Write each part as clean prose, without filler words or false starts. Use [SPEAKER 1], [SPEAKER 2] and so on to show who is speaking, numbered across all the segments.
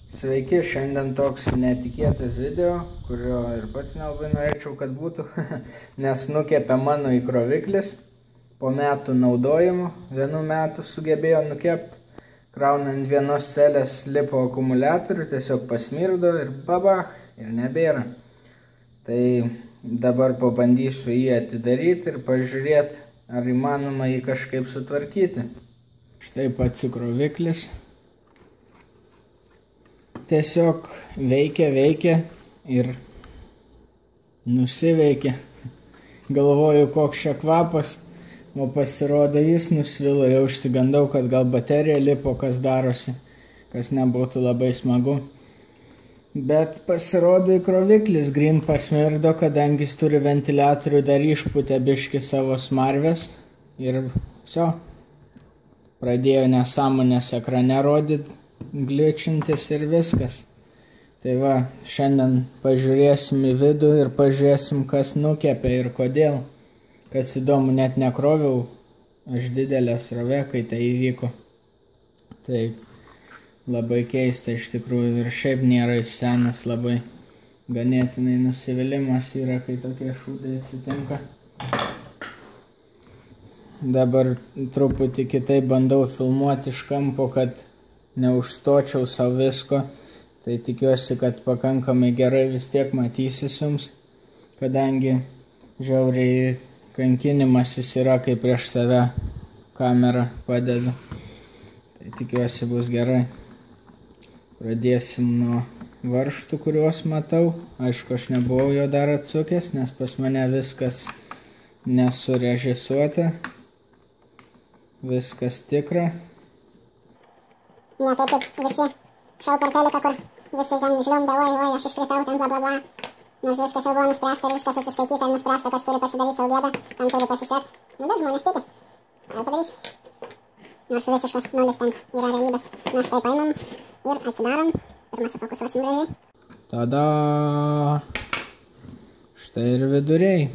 [SPEAKER 1] Sveiki, šiandien toks netikėtas video, kurio ir pats nelabai norėčiau, kad būtų, nes nukepė mano įkroviklis. Po metų naudojimo, 1 metų sugebėjo nukepti, kraunant vienos celės lipo akumuliatorių, tiesiog pasmirdo ir babach, ir nebėra. Tai dabar pabandysiu jį atidaryti ir pažiūrėti, ar įmanoma jį kažkaip sutvarkyti. Štai pats įkroviklis. Tiesiog veikia ir nusiveikia. Galvoju, koks čia kvapas, o pasirodo jis nusvilo, jau išsigandau, kad gal baterija lipo, kas darosi, kas nebūtų labai smagu. Bet pasirodo įkroviklis gryn pasmirdo, kadangi jis turi ventiliatorių, dar išpūtė biškį savo smarvės ir viso. Pradėjo nesąmonės ekrane rodyti, gličintis ir viskas. Tai va, šiandien pažiūrėsim į vidų ir pažiūrėsim, kas nukepė ir kodėl. Kas įdomu, net nekroviau aš didelę srovę, kai tai įvyko. Tai labai keista iš tikrųjų ir šiaip nėra senas, labai ganėtinai nusivylimas yra, kai tokie šūdai atsitinka. Dabar truputį kitaip bandau filmuoti iš kampo, kad neužstočiau savo visko, tai tikiuosi, kad pakankamai gerai vis tiek matysis jums, kadangi žiauriai kankinimasis yra, kai prieš save kamerą padedu. Tai tikiuosi bus gerai. Pradėsim nuo varžtų, kuriuos matau. Aišku, aš nebuvau jo dar atsukęs, nes pas mane viskas nesurežisuota, viskas tikra.
[SPEAKER 2] Ne taip kaip visi šou per teliką, kur visi ten žliunda, oi, aš iškritau, ten bla bla bla. Nors viskas jau buvo nuspręsta ir viskas atsiskaityti ir nuspręsta, kas turi pasidaryti savo gėdą, kam turi pasisekti. Bet žmonės tiki. Ką padarys? Nors visiškas nulis ten yra realybės. Na štai paimam ir atsidarom ir mes sufokusuosim gražiai.
[SPEAKER 1] Tada! Štai ir viduriai.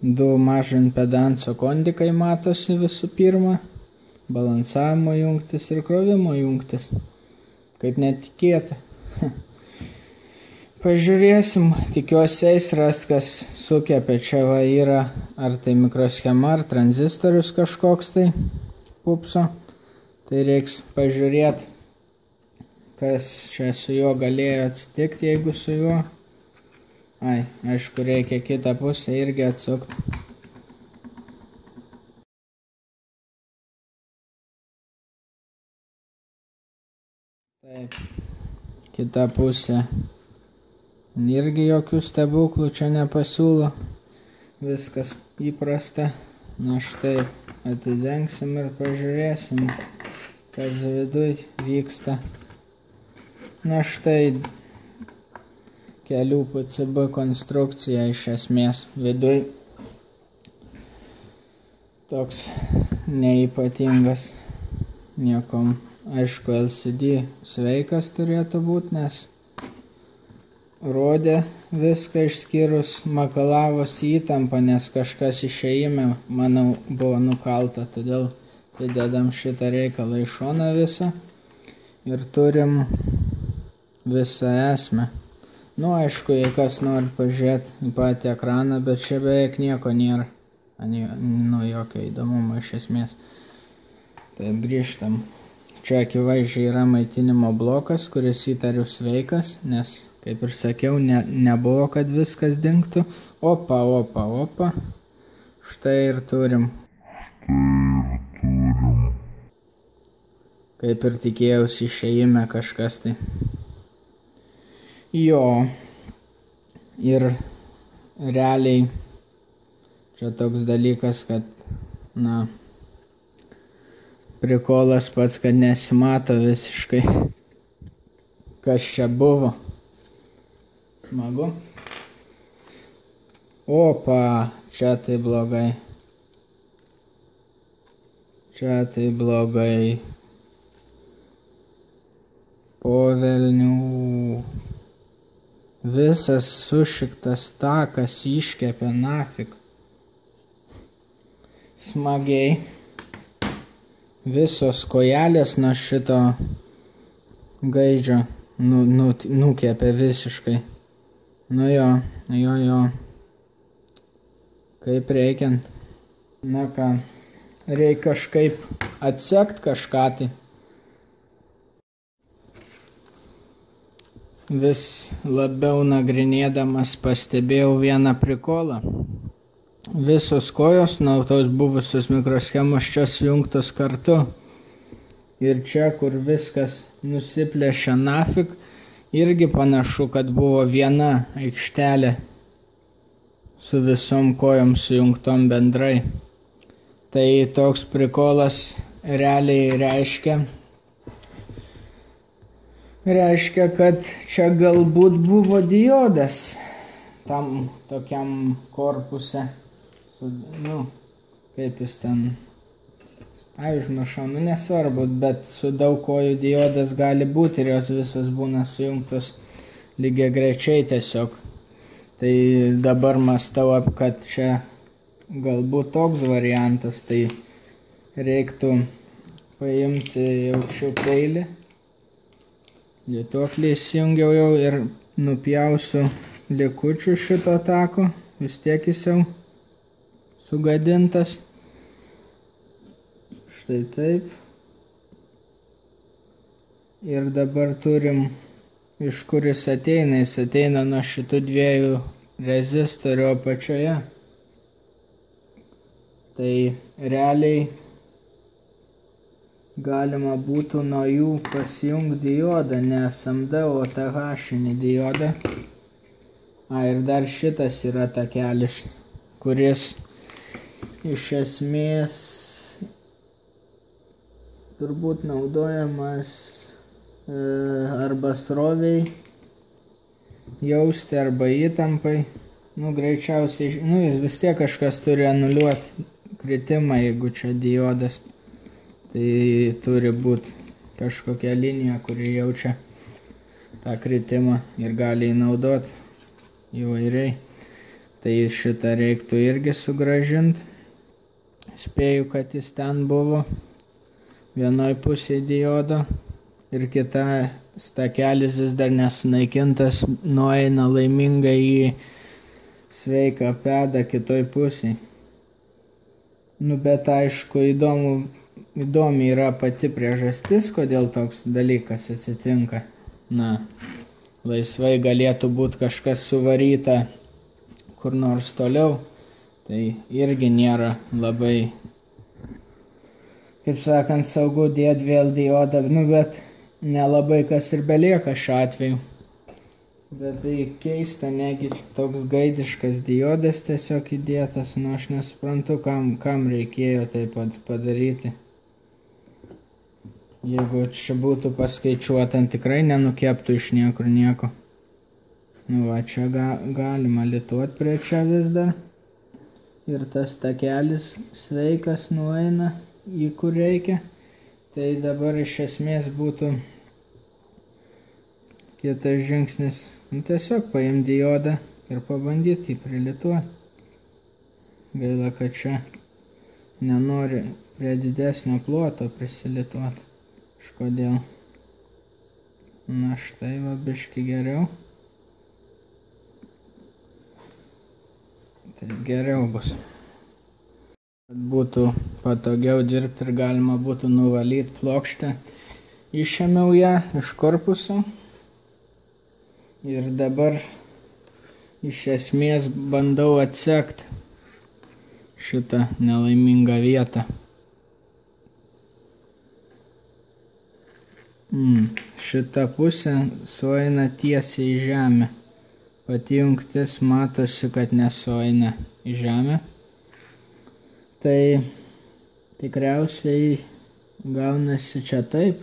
[SPEAKER 1] 2 mažo impedanso kondikai matosi visų pirma. Balansavimo jungtis ir krovimo jungtis. Kaip netikėta. Pažiūrėsim, tikiuosi eis rast, kas sukepė. Čia va yra ar tai mikroschema, ar tranzistorius kažkoks tai pupso. Tai reiks pažiūrėti, kas čia su juo galėjo atsitikti, jeigu su juo. Ai, aišku, reikia kitą pusę irgi atsukti. Taip, kita pusė irgi jokių stebuklų čia nepasiūlo, viskas įprasta. Na štai atidengsim ir pažiūrėsim, kas viduj vyksta. Na štai kelių PCB konstrukcija iš esmės viduj. Toks neypatingas niekom. Aišku, LCD sveikas turėtų būti, nes rodė viską išskyrus makalavos įtampą, nes kažkas išėjime, manau, buvo nukalta. Todėl atidedam šitą reikalą į šoną visą ir turim visą esmę. Nu, aišku, jei kas nori pažiūrėti į patį ekraną, bet čia beveik nieko nėra. Nu, jokio įdomumo iš esmės. Taip, grįžtam. Čia akivaizdžiai yra maitinimo blokas, kuris įtariu sveikas, nes, kaip ir sakiau, nebuvo, kad viskas dingtų. Opa. Štai ir turim. Kaip ir tikėjausi išėjime kažkas tai. Jo. Ir realiai čia toks dalykas, kad, na, prikolas pats, kad nesimato visiškai, kas čia buvo. Smagu. Opa, čia tai blogai. Čia tai blogai. Po velnių. Visas sušiktas takas iškepė nafik. Smagiai. Visos kojelės nuo šito gaidžio nukėpė visiškai. Nu jo. Kaip reikiant. Na ką, reikia kažkaip atsekt kažką tai. Vis labiau nagrinėdamas pastebėjau vieną prikolą. Visos kojos nuo tos buvusios mikroschemos čia sujungtos kartu. Ir čia, kur viskas nusiplėšė nafik, irgi panašu, kad buvo viena aikštelė su visom kojom sujungtom bendrai. Tai toks prikolas realiai reiškia, kad čia galbūt buvo diodas tam tokiam korpuse. Kaip jis ten, užmiršau, nesvarbu, bet su daug kojų diodas gali būti ir jos visos būna sujungtos lygiagrečiai tiesiog. Tai dabar mąstau, kad čia galbūt toks variantas, tai reiktų paimti jaučiu peilį. Lituoklį įsijungiau jau ir nupjausiu likučių šito tako, vis tiek jis jau sugadintas. Štai taip. Ir dabar turim, iš kur jis ateina. Jis ateina nuo šitų dviejų rezistorių apačioje. Tai realiai galima būtų nuo jų pasijungti diodą, ne SMD, o TH-inį diodą. Ir dar šitas yra takelis, kuris iš esmės turbūt naudojamas arba sroviai jausti, arba įtampai. Greičiausiai, jis vis tiek kažkas turi anuliuoti kritimą, jeigu čia diodas. Tai turi būti kažkokia linija, kuri jaučia tą kritimą ir gali įnaudoti įvairiai. Tai šitą reiktų irgi sugrąžinti. Spėju, kad jis ten buvo vienoj pusėje diodo ir kitas takelis vis dar nesunaikintas, nueina laimingai į sveiką pedą kitoj pusėje. Bet aišku, įdomi yra pati priežastis, kodėl toks dalykas atsitinka. Laisvai galėtų būti kažkas suvaryta kur nors toliau, tai irgi nėra labai, kaip sakant, saugu dėti vėl diodą, bet nelabai kas ir belieka šiuo atveju. Bet tai keista, negi toks gaidiškas diodas tiesiog įdėtas, aš nesuprantu, kam reikėjo tai padaryti. Jeigu čia būtų paskaičiuota, tikrai nenukeptų iš niekur nieko. Čia galima lituoti prie čia vis dar. Ir tas takelis sveikas nueina į kur reikia. Tai dabar iš esmės būtų kitas žingsnis. Tiesiog paimti diodą ir pabandyti jį prilituoti. Gaila, kad čia nenori prie didesnio ploto prisilituoti. Kažkodėl. Štai biški geriau. Tai geriau bus. Kad būtų patogiau dirbti ir galima būtų nuvalyti plokštę. Išėmiau ją iš korpuso. Ir dabar iš esmės bandau atsekti šitą nelaimingą vietą. Šita pusė sueina tiesiai į žemę. Pati jungtis matosi, kad nesueina į žemę. Tai tikriausiai gaunasi čia taip,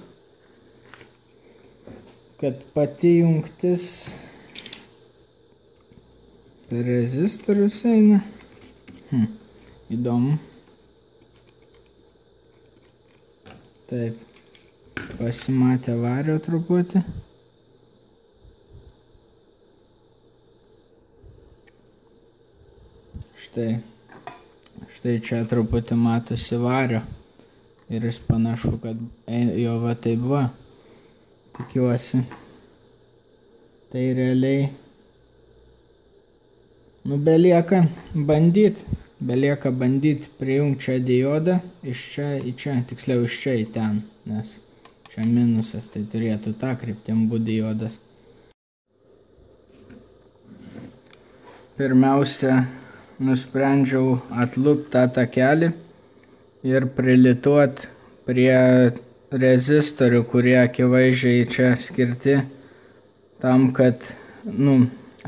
[SPEAKER 1] kad pati jungtis per rezistorius eina. Įdomu. Taip. Pasimatė vario truputį. Štai čia truputį matosi vario. Ir jis panašu, kad jo va taip va. tikiuosi. Tai realiai, belieka bandyti prijungti čia diodą iš čia į čia, tiksliau iš čia į ten, nes čia minusas, tai turėtų tą kryptim būti diodas. Pirmiausia, nusprendžiau atlupti tą takelį ir prilituoti prie rezistorių, kurie akivaizdžiai čia skirti tam, kad,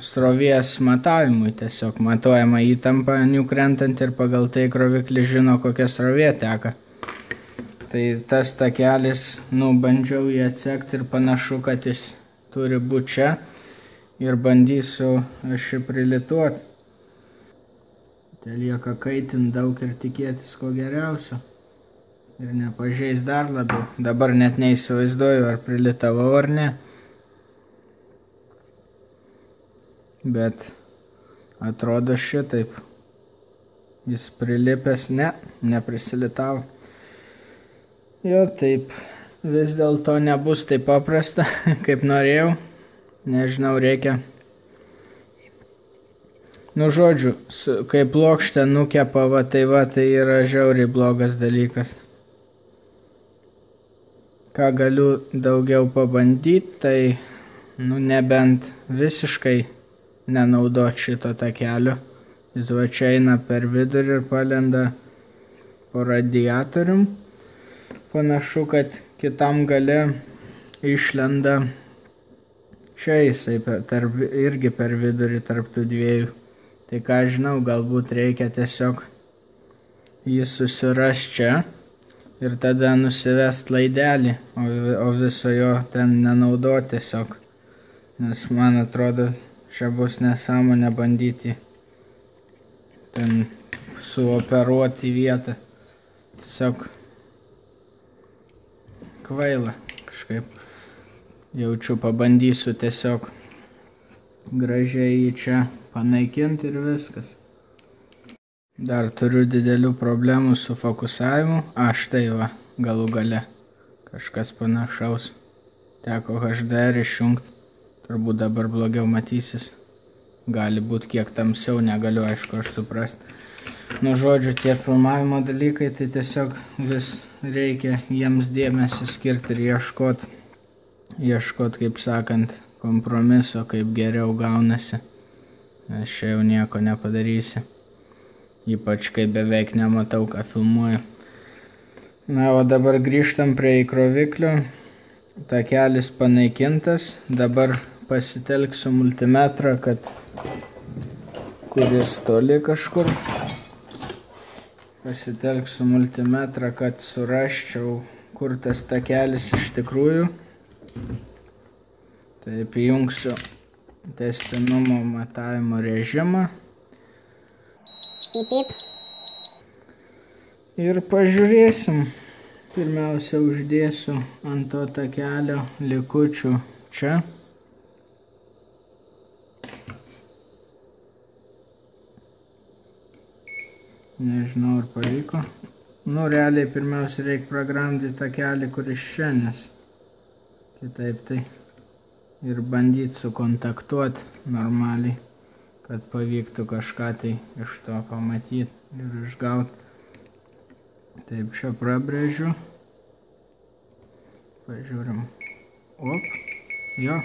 [SPEAKER 1] srovės matavimui, tiesiog matuojama įtampa jų krentant ir pagal tai kroviklis žino, kokia srovė teka. Tai tas takelis, bandžiau jį atsekti ir panašu, kad jis turi būti čia ir bandysiu aš jį prilituoti. Tai lieka kaitinti daug ir tikėtis ko geriausio ir nepažeis dar labiau. Dabar net neįsivaizduoju, ar prilitavau ar ne. Bet atrodo šitaip. Jis prilipęs, neprisilitavo. Jo, taip, vis dėlto nebus taip paprasta, kaip norėjau. Nežinau, reikia. Žodžiu, kai plokštę nukepa, tai yra žiauriai blogas dalykas. Ką galiu daugiau pabandyti, tai, nebent visiškai nenaudot šito takelio. Jis va čia eina per vidurį ir palenda po radiatorium. Panašu, kad kitam gale išlenda čia jisai irgi per vidurį tarp tų dviejų. Tai ką žinau, galbūt reikia tiesiog jį susiras čia ir tada nusivest laidelį, o viso jo ten nenaudoti tiesiog. Nes man atrodo, čia bus nesąmonė bandyti ten suoperuoti vietą. Tiesiog kvaila kažkaip. Jaučiu, pabandysiu tiesiog gražiai jį čia panaikinti ir viskas. Dar turiu didelių problemų su fokusavimu. Štai va, galų gale kažkas panašaus. Teko HDR išjungti. Turbūt dabar blogiau matysis. Gali būti kiek tamsiau, negaliu aišku aš suprasti. Žodžiu, tie filmavimo dalykai, tai tiesiog vis reikia jiems dėmesį skirti ir ieškot, kaip sakant, kompromiso, kaip geriau gaunasi. Nes čia jau nieko nepadarysi. Ypač, kai beveik nematau, ką filmuoju. O dabar grįžtam prie įkroviklio. Takelis panaikintas. Dabar pasitelksiu multimetrą, kuris toli kažkur. Pasitelksiu multimetrą, kad surasčiau, kur tas takelis iš tikrųjų. Taip, įjungsiu tęstinumo matavimo režimą. Ir pažiūrėsim. Pirmiausia, uždėsiu ant to takelio likučių čia. Nežinau, ar pavyko. Realiai pirmiausia reikia pragramdyti takelį, kuris čia, nes kitaip tai ir bandyti sukontaktuoti normaliai, kad pavyktų kažką tai iš to pamatyti ir išgauti. Taip, čia prabrėžiu. Pažiūrim. Jo,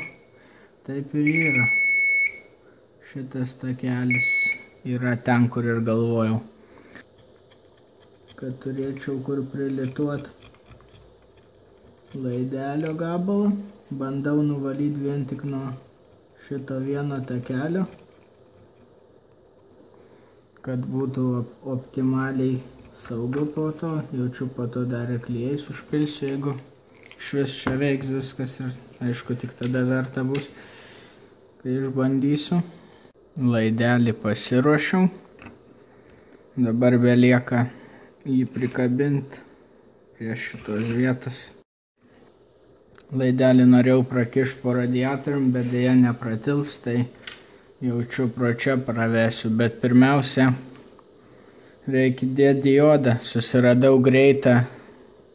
[SPEAKER 1] taip ir yra. Šitas takelis yra ten, kur ir galvojau, kad turėčiau kur prilituoti laidelio gabalą. Bandau nuvalyti vien tik nuo šito vieno takelio, kad būtų optimaliai saugu po to. Jaučiu, po to dar ir klijais užpilsiu, jeigu švis čia veiks viskas ir aišku, tik tada verta bus, kai išbandysiu. Laidelį pasiruošiau. Dabar belieka jį prikabinti prie šitos vietos. Laidelį norėjau prakišti po radiatorium, bet dėja nepratilps, tai jaučiu pro čia pravesiu. Bet pirmiausia, reikia dėti diodą. Susiradau greitą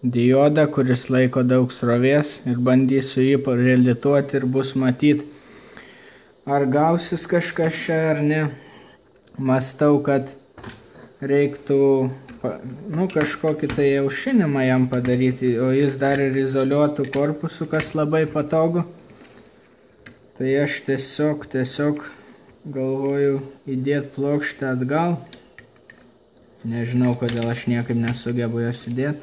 [SPEAKER 1] diodą, kuris laiko daug srovės ir bandysiu jį relituoti ir bus matyti, ar gausis kažkas čia ar ne. Mąstau, kad reiktų kažkokį tai aušinimą jam padaryti, o jis dar ir izoliuotų korpusų, kas labai patogu. Tai aš tiesiog galvoju įdėti plokštę atgal. Nežinau, kodėl aš niekaip nesugebu jos įdėti.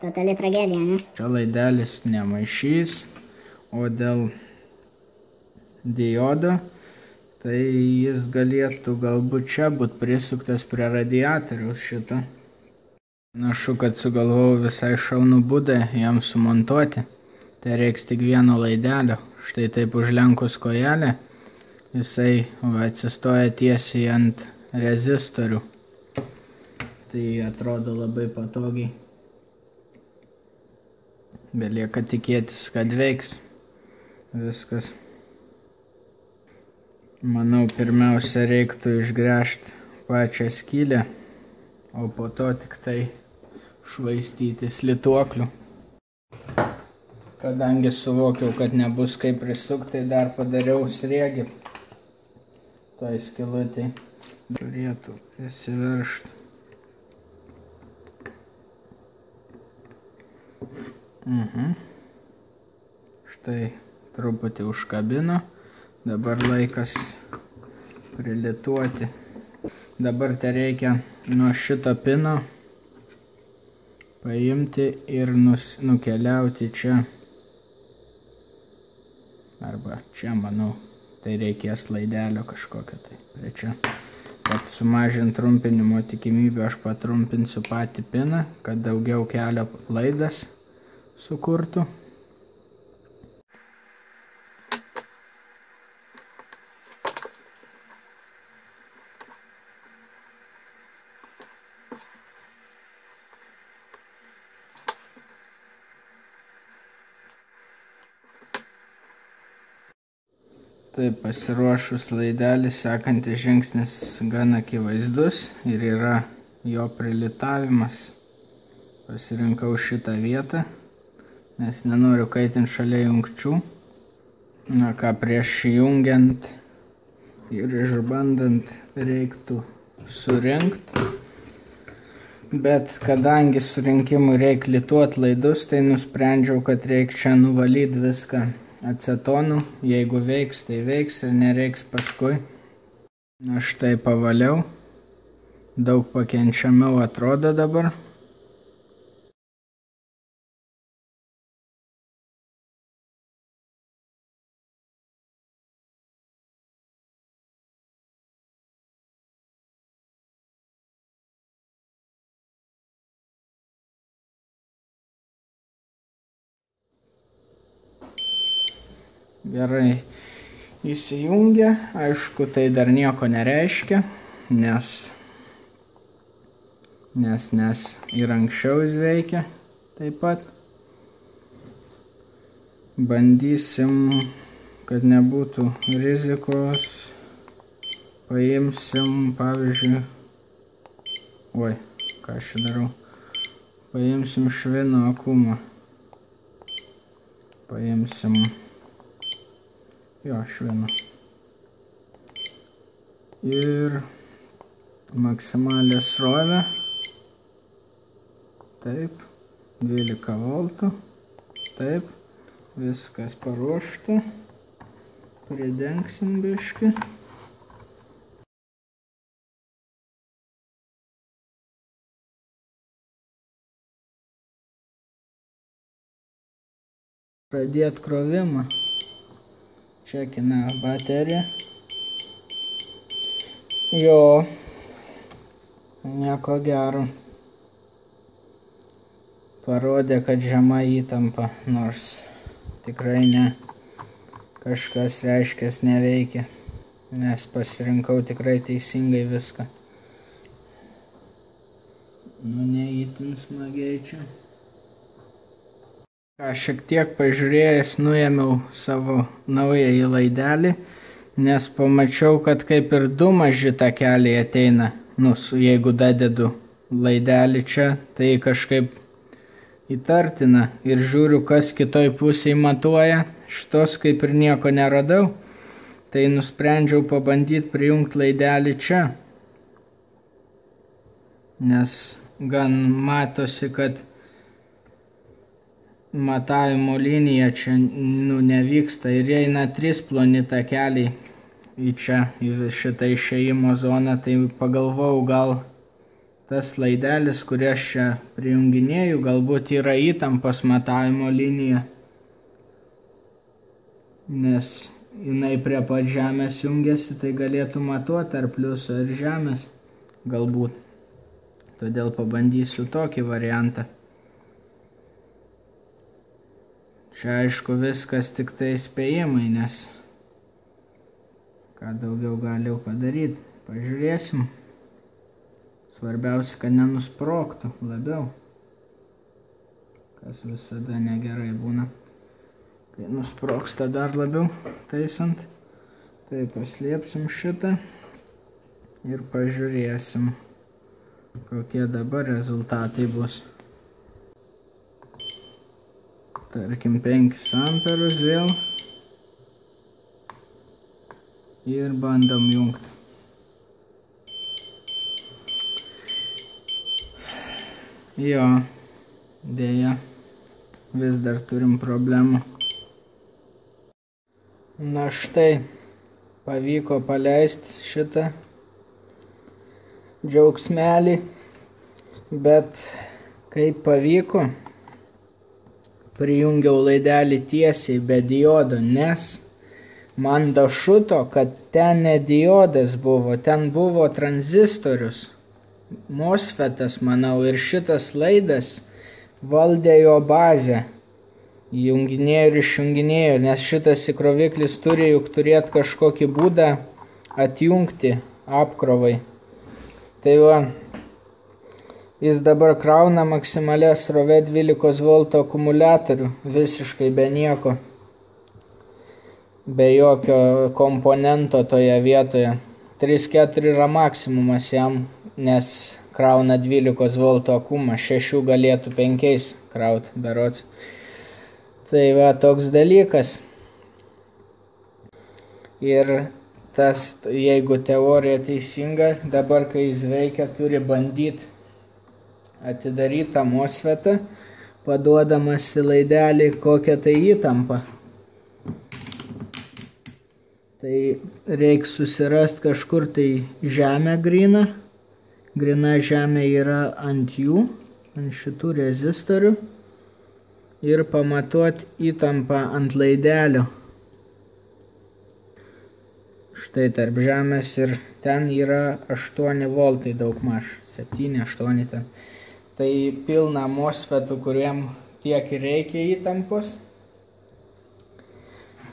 [SPEAKER 2] Totali tragedija, ne?
[SPEAKER 1] Čia laidelis nemaišys, o dėl diodo, tai jis galėtų galbūt čia būti prisuktas prie radiatoriaus šito. Našu, kad sugalvojau visai šaunų būdą jam sumontuoti. Tai reiks tik vieno laidelio. Štai taip užlenkus kojelę, jisai atsistoja tiesiai ant rezistorių. Tai atrodo labai patogiai. Belieka tikėtis, kad veiks viskas. Manau, pirmiausia reiktų išgręžti pačią skylę, o po to tik tai švaistytis lituokliu. Kadangi suvokiau, kad nebus kaip prisukti, tai dar padariau sriegį. Toj skylutėj turėtų prisiveršti. Štai truputį užkabino. Dabar laikas prilituoti. Dabar tai reikia nuo šito pino paimti ir nukeliauti čia. Arba čia, manau, tai reikės laidelio kažkokio tai čia. Kad sumažint trumpinimo tikimybę, aš patrumpinsiu patį piną, kad daugiau kelio laidas sukurtų. Taip, pasiruošus laidelį, sekantis žingsnis gan akivaizdus ir yra jo prilitavimas. Pasirinkau šitą vietą, nes nenoriu kaitinti šalia jungčių. Na ką, prieš jungiant ir išbandant reiktų surinkti. Bet kadangi surinkimui reikia lituoti laidus, tai nusprendžiau, kad reikia čia nuvalyti viską acetonu. Jeigu veiks, tai veiks ir nereiks paskui. Aš tai pavaliau. Daug pakenčiamiau atrodo dabar. Gerai įsijungia, aišku, tai dar nieko nereiškia, nes ir anksčiau jis veikia taip pat. Bandysim, kad nebūtų rizikos, paimsim, pavyzdžiui, ką aš čia darau, paimsim švino akumą, paimsim švino ir maksimalę srovę, taip, 12 voltų, taip, viskas paruošta, pridengsim biškį. Pradėt krovimą. Čekina bateriją. Jo, nieko gero. Parodė, kad žema įtampa, nors tikrai ne. Kažkas reiškės neveikia, nes pasirinkau tikrai teisingai viską. Neįtin smagiai čia. Šiek tiek pažiūrėjęs nuėmiau savo naująjį laidelį, nes pamačiau, kad kaip ir du maži takeliai ateina, jeigu dadedu laidelį čia, tai kažkaip įtartina. Ir žiūriu, kas kitoj pusėje matuoja. Šitos kaip ir nieko neradau. Tai nusprendžiau pabandyti prijungti laidelį čia. Nes gan matosi, kad matavimo linija čia nevyksta ir eina 3 ploni takeliai į čia, į šitą išėjimo zoną. Tai pagalvojau, gal tas laidelis, kurį aš čia prijunginėjau, galbūt yra įtampos matavimo linija. Nes jinai prie pat žemės jungiasi, tai galėtų matuoti ar pliuso ir žemės galbūt. Todėl pabandysiu tokį variantą. Čia aišku viskas tik tai spėjimai, nes ką daugiau galiu padaryti. Pažiūrėsim. Svarbiausia, kad nenusprogtų labiau. Kas visada negerai būna. Kai nusprogsta dar labiau taisant. Tai paslėpsim šitą ir pažiūrėsim, kokie dabar rezultatai bus. Tarkim 5 amperus vėl. Ir bandom jungti. Jo, dėja, vis dar turim problemų. Na štai, pavyko paleisti šitą džiaugsmelį, bet kaip pavyko, prijungiau laidelį tiesiai be diodo, nes man dašuto, kad ten ne diodas buvo, ten buvo tranzistorius, MOSFETas, manau, ir šitas laidas valdė jo bazę. Junginėjo ir išjunginėjo, nes šitas įkroviklis turi juk turėti kažkokį būdą atjungti apkrovai. Tai va, jis dabar krauna maksimalę srovę 12 voltų akumuliatorių, visiškai be nieko, be jokio komponento toje vietoje. 3-4 yra maksimumas jam, nes krauna 12 voltų akumą, 6 galėtų 5 krauti berods. Tai va, toks dalykas. Ir tas, jeigu teorija teisinga, dabar kai jis veikia, turi bandyti atidaryti tą MOSFETą, paduodamas į laidelį kokią tai įtampą. Tai reikia susirasti kažkur tai žemę gryną. Gryna žemė yra ant jų, ant šitų rezistorių. Ir pamatuoti įtampą ant laidelio. Štai tarp žemės ir ten yra 8 voltai daugmaž, 7-8 ten. Tai pilna MOSFETų, kuriem tiek ir reikia įtampos.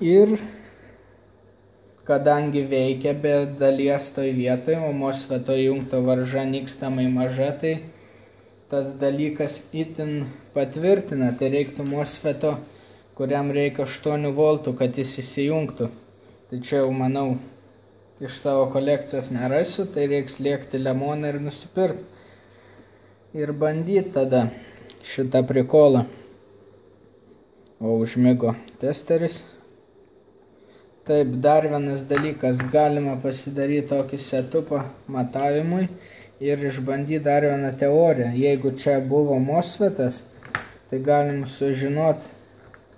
[SPEAKER 1] Ir kadangi veikia be dalies toj vietoj, o MOSFETo jungto varža nykstamai maža, tai tas dalykas itin patvirtina, tai reiktų MOSFETo, kuriam reikia 8 voltų, kad jis įsijungtų. Tai čia jau, manau, iš savo kolekcijos nerasiu, tai reiks lėkti Lemoną ir nusipirkti. Ir bandyti tada šitą prikolą. O užmigo testeris. Taip, dar vienas dalykas, galima pasidaryti tokį setupą matavimui ir išbandyti dar vieną teoriją. Jeigu čia buvo MOSFETas, tai galim sužinoti,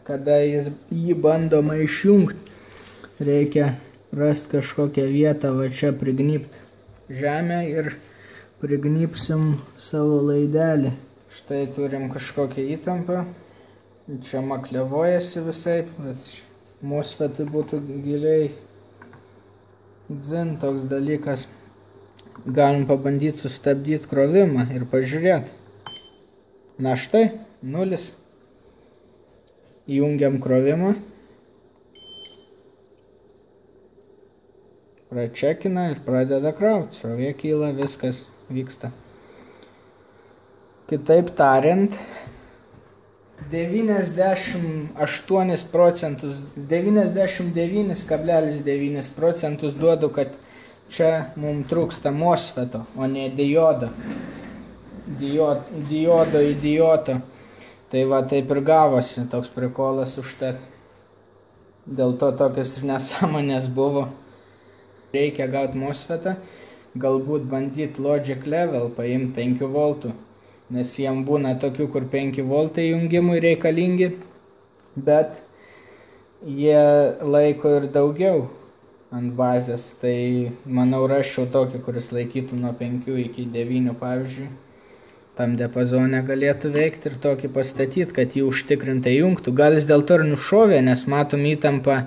[SPEAKER 1] kada jį bandoma išjungti. Reikia rasti kažkokią vietą, va čia prignybti žemę ir prignypsim savo laidelį. Štai turim kažkokią įtampą. Čia maklevojasi visai, bet MOSFETai būtų giliai dzin toks dalykas. Galim pabandyti sustabdyti krovimą ir pažiūrėti. Na štai, 0. Įjungiam krovimą. Pračekina ir pradeda krauti. Srovė kyla, viskas vyksta. Kitaip tariant, 99,9% duodu, kad čia mums trūksta MOSFETo, o ne diodo. diodo idioto. Tai va taip ir gavosi, toks prikolas užtat. Dėl to tokios ir nesąmonės buvo. Reikia gauti MOSFETą, galbūt bandyti Logic Level paimti 5 voltų, nes jiem būna tokių, kur 5 voltai jungimui reikalingi, bet jie laiko ir daugiau ant bazės, tai manau raščiau tokį, kuris laikytų nuo 5 iki 9 pavyzdžiui. Tam diapazone galėtų veikti ir tokį pastatyti, kad jį užtikrintai jungtų. Gal jis dėl to ir nušovė, nes matom įtampą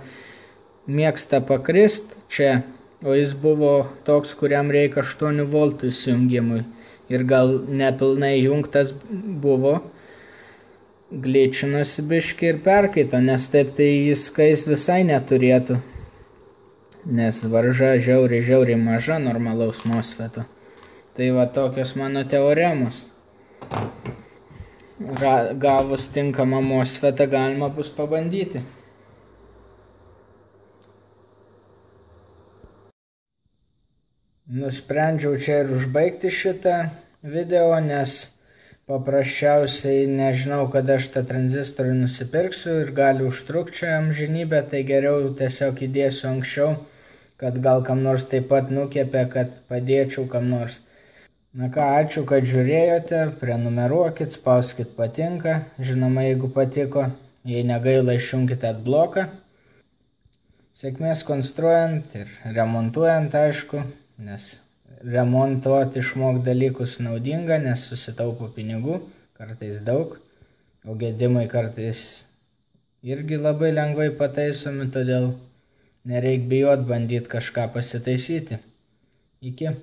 [SPEAKER 1] mėgsta pakrist čia, o jis buvo toks, kuriam reikia 8 voltų įsijungimui. Ir gal nepilnai jungtas buvo, gličinosi biškį ir perkaito, nes taip tai jis kaist visai neturėtų. Nes varža žiauriai maža normalaus MOSFET'o. Tai va tokios mano teoremos. Gavus tinkamą MOSFET'ą galima bus pabandyti. Nusprendžiau čia ir užbaigti šitą video, nes paprasčiausiai nežinau, kada aš tą tranzistorių nusipirksiu ir gali užtrukti čia amžinybę, tai geriau tiesiog įdėsiu anksčiau, kad gal kam nors taip pat nukepė, kad padėčiau kam nors. Na ką, ačiū, kad žiūrėjote, prenumeruokit, spauskit patinka, žinoma, jeigu patiko, jei negaila, išjunkite adbloką. Sėkmės konstruojant ir remontuojant, aišku, nes remontuoti išmok dalykus naudinga, nes susitaupo pinigų, kartais daug, o gedimai kartais irgi labai lengvai pataisomi, todėl nereik bijot bandyti kažką pasitaisyti. Iki.